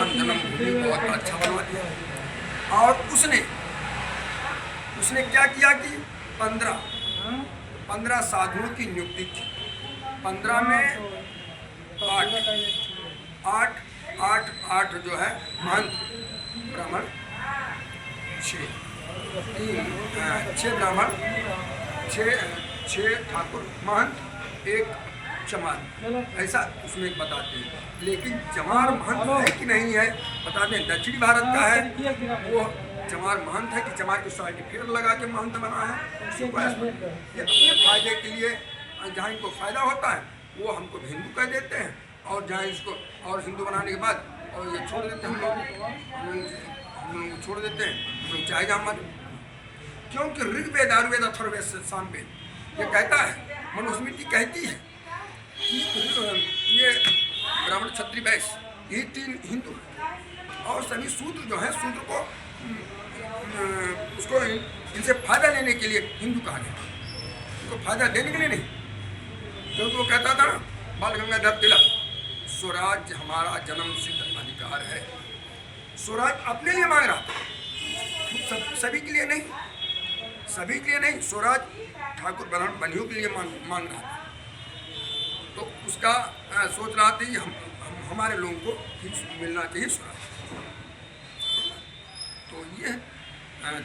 जन्मभूमि बहुत अच्छा बनवा दिया। और उसने क्या किया कि 15 साधुओं की नियुक्ति की। 15 में 8 जो है महंत ब्राह्मण, 6 ब्राह्मण, 6 ठाकुर महंत, 1 चमार, ऐसा उसमें बताते हैं। लेकिन चमार महंत है कि नहीं है बताते हैं। दक्षिणी भारत का है वो चमार महंत है कि चमार की सर्टिफिकेट लगा के महंत बना है। ये अपने फायदे के लिए जहाँ इनको फायदा होता है वो हमको हिंदू कह देते हैं, और जहाँ इसको और हिंदू बनाने के बाद और ये छोड़ देते हैं, हम लोग छोड़ देते हैं, हम लोग चाहे जहाँ मत। क्योंकि ऋग्वेद, आयुर्वेद, अथर्ववेद, सामवेद ये कहता है, मनुस्मृति कहती है कि ये ब्राह्मण, क्षत्रिय, वैश्य यही 3 हिंदू हैं, और सभी शूद्र जो हैं, शूद्र को उसको इनसे फायदा लेने के लिए हिंदू कहा गया, उनको फायदा देने के लिए नहीं। क्योंकि वो कहता था ना, बाल गंगाधर तिलक, स्वराज हमारा जन्म सिद्ध अधिकार है। स्वराज अपने लिए मांग रहा था, सभी के लिए नहीं, स्वराज ठाकुर ब्राह्मण बनियों के लिए मांग रहा था। तो उसका सोच रहा था कि हमारे लोगों को मिलना चाहिए स्वराज। तो ये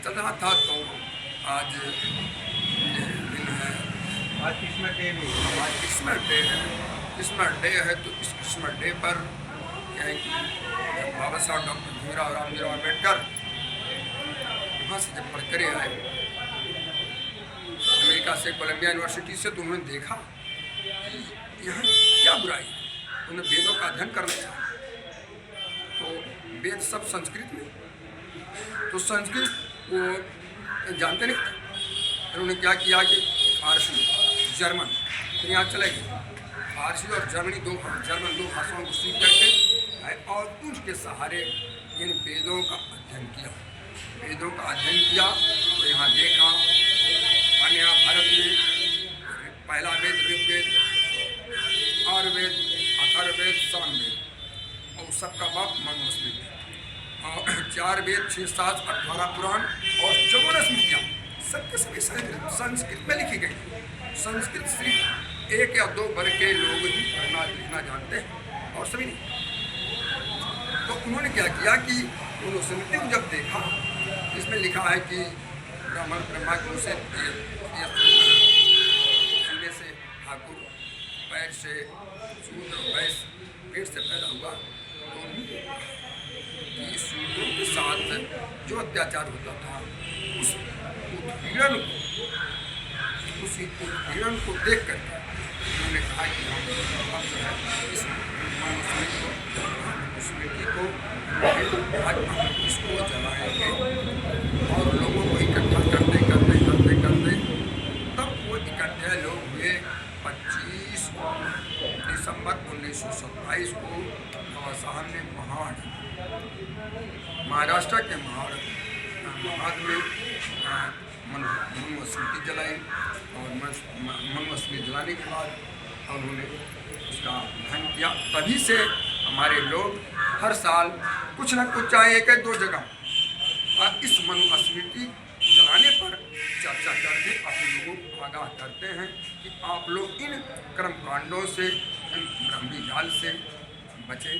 चल रहा था। तो आज दिन है, आज क्रिसमस डे भी, आज क्रिसमस डे है। क्रिसमस डे है तो इस क्रिसमस डे पर क्या है कि बाबा साहब डॉक्टर भीमराव रामजी अम्बेडकर वहाँ से जब पढ़ कर आए अमेरिका से, कोलंबिया यूनिवर्सिटी से, तो उन्होंने देखा कि यहाँ क्या बुराई है। उन्हें वेदों का अध्ययन करना चाहा, तो वेद सब संस्कृत में, तो संस्कृत वो जानते नहीं थे। फिर उन्होंने क्या किया कि फारसी, जर्मन, फिर यहाँ चले गए, फारसी और जर्मन दो भाषाओं को सीख करके और उसके सहारे इन वेदों का अध्ययन किया। तो यहाँ देखा यहाँ भारत में पहला वेद ऋग्वेद, आयुर्वेद, अथर्ववेद, सामवेद, और सबका बाप मनुस्मृति, और 4 वेद, 6 शास्त्र, 18 पुराण और 54 स्मृतियाँ सबके सभी संस्कृत में लिखी गई। संस्कृत सिर्फ 1 या 2 वर्ग के लोग ही पढ़ना लिखना जानते हैं और सभी नहीं। तो उन्होंने क्या किया कि मनुस्मृति को जब देखा, इसमें लिखा है कि ब्राह्मण ब्रह्मा को से सीने से ठाकुर, पैर से शूद्र, वैश्य पेट से पैदा हुआ। तो शूद्रों के साथ जो अत्याचार होता था उस उत्पीड़न को देख कर उन्होंने कहा कि हम जो है इस मनुस्मृति को इसको जलाएंगे, और लोगों को इकट्ठा करते तब वो इकट्ठे लोग हुए 25 दिसंबर 1927 को बाबा साहब ने महाराष्ट्र के महाड़ में मनुस्मृति जलाई, और मनुस्मृति जलाने के बाद उन्होंने उसका अध्ययन किया। तभी से हमारे लोग हर साल कुछ न कुछ, चाहे 1 या 2 जगह इस मनुस्मृति जलाने पर चर्चा करके अपने लोगों को आगाह करते हैं कि आप लोग इन कर्मकांडों से, इन ब्रह्मी जाल से बचें।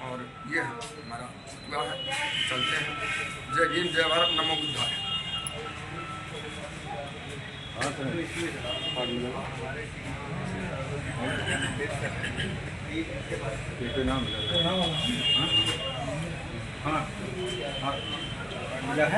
और ये हमारा हुआ है। चलते हैं। जय हिंद, जय भारत, नमो बुद्धाय। मिला है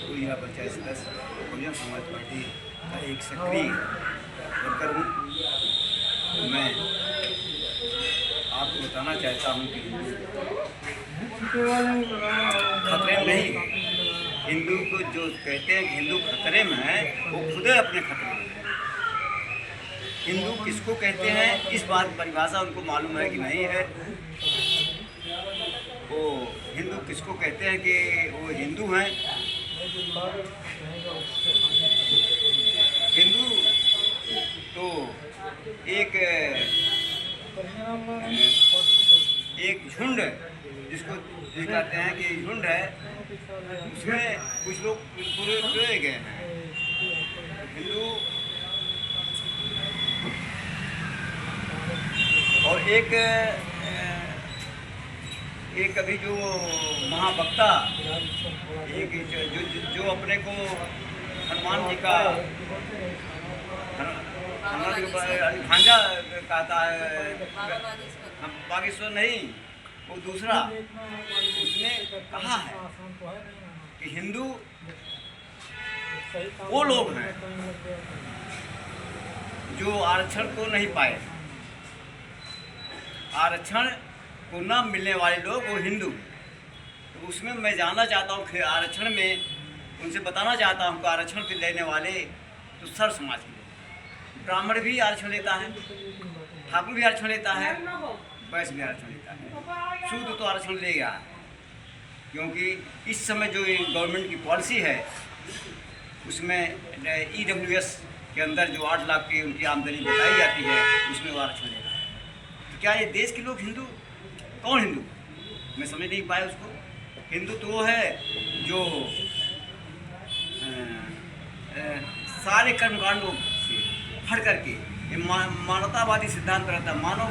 तो यह पंचायत सदस्य बहुजन समाज पार्टी का एक सक्रिय वर्कर हूँ। मैं आपको बताना चाहता हूँ कि खतरे में नहीं है। हिंदू को जो कहते हैं कि हिंदू खतरे में है, वो खुद अपने खतरे में है। हिंदू किसको कहते हैं इस बात परिभाषा उनको मालूम है कि नहीं है। वो हिंदू किसको कहते हैं कि वो हिंदू हैं, एक झुंड जिसको कहते हैं कि झुंड है, उसमें कुछ लोग पूरे गए हैं हिंदू। और एक अभी जो महावक्ता, एक जो अपने को हनुमान जी का भांजा कहता है, बागेश्वर नहीं, वो दूसरा, उसने कहा है कि हिंदू वो लोग हैं जो आरक्षण को नहीं पाए, आरक्षण को न मिलने वाले लोग वो हिंदू। तो उसमें मैं जानना चाहता हूँ कि आरक्षण में उनसे बताना चाहता हूँ कि आरक्षण के लेने वाले तो सर्व समाज के लोग, ब्राह्मण भी आरक्षण लेता है, ठाकुर भी आरक्षण लेता है, वैश्य भी आरक्षण लेता है, शूद्र तो आरक्षण लेगा। क्योंकि इस समय जो गवर्नमेंट की पॉलिसी है उसमें EWS के अंदर जो 8 लाख की उनकी आमदनी बताई जाती है, उसमें वो आरक्षण लेगा। तो क्या ये देश के लोग हिंदू, कौन हिंदू, मैं समझ नहीं पाया उसको। हिंदू तो वो है जो सारे कर्मकांडों से हट करके मानवतावादी सिद्धांत रहता है, मानव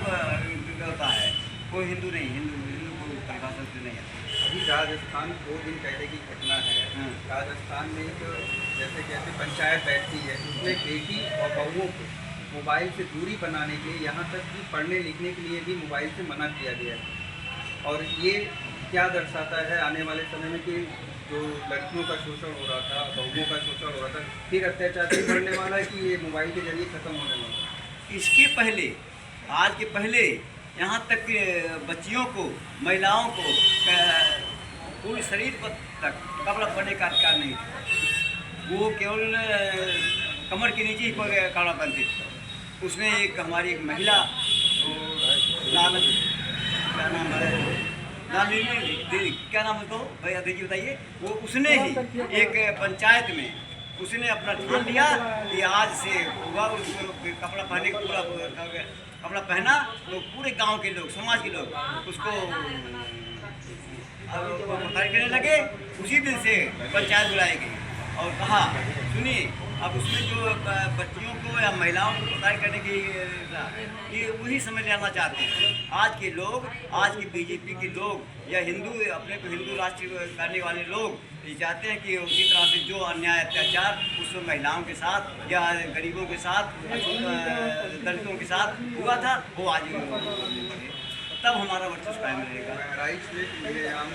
होता है, कोई हिंदू नहीं, हिंदू को परिभाषा से नहीं है। अभी राजस्थान 2 दिन पहले की घटना है। राजस्थान में जो जैसे पंचायत बैठती है, उसमें बेटी और बहुओं को मोबाइल से दूरी बनाने के लिए, यहाँ तक कि पढ़ने लिखने के लिए भी मोबाइल से मना किया गया है। और ये क्या दर्शाता है आने वाले समय में कि जो लड़कियों का शोषण हो रहा था, बहुओं का शोषण हो रहा था, फिर अत्याचार भी बढ़ने वाला है कि ये मोबाइल के जरिए ख़त्म होने वाला है। इसके पहले, आज के पहले यहाँ तक कि बच्चियों को, महिलाओं को पूरे शरीर पर तक कपड़ा पहनने का अधिकार नहीं था। वो केवल कमर के नीचे ही कपड़ा पहनते थे। उसमें एक हमारी एक महिला, क्या नाम है, दीदी क्या नाम है, तो भैया देखिए बताइए, वो उसने ही एक पंचायत में उसने अपना ठान लिया कि आज से हुआ, उसको कपड़ा पहने पूरा कपड़ा पहना, तो पूरे गांव के लोग, समाज के लोग उसको करने लगे। उसी दिन से पंचायत बुलाई गई और कहा सुनिए, अब उसमें जो बच्चियों को या महिलाओं को प्रताड़ित करने की ये वही समझ लेना चाहते हैं आज के लोग, आज के बीजेपी के लोग या हिंदू, अपने को हिंदू राष्ट्र करने वाले लोग ये चाहते हैं कि उसी तरह से जो अन्याय अत्याचार उस महिलाओं के साथ या गरीबों के साथ, दलितों के साथ हुआ था, वो आज तब हमारा वर्चस्व कायम रहेगा। राइट्स में आम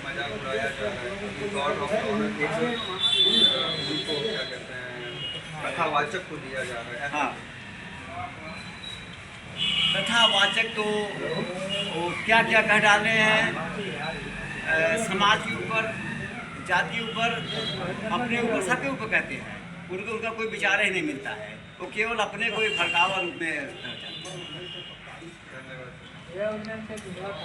मजाक उड़ाया जा रहा है, गॉड ऑफ ऑनर उनको क्या कहते हैं, कथावाचक को दिया जा रहा है। हाँ, कथावाचक तो वो क्या क्या कह डाले हैं, समाज के ऊपर, जाति के ऊपर, अपने ऊपर, सबके ऊपर कहते हैं। उनको उनका कोई विचार ही नहीं मिलता है, वो केवल अपने को ही भड़कावा रूप में। धन्यवाद।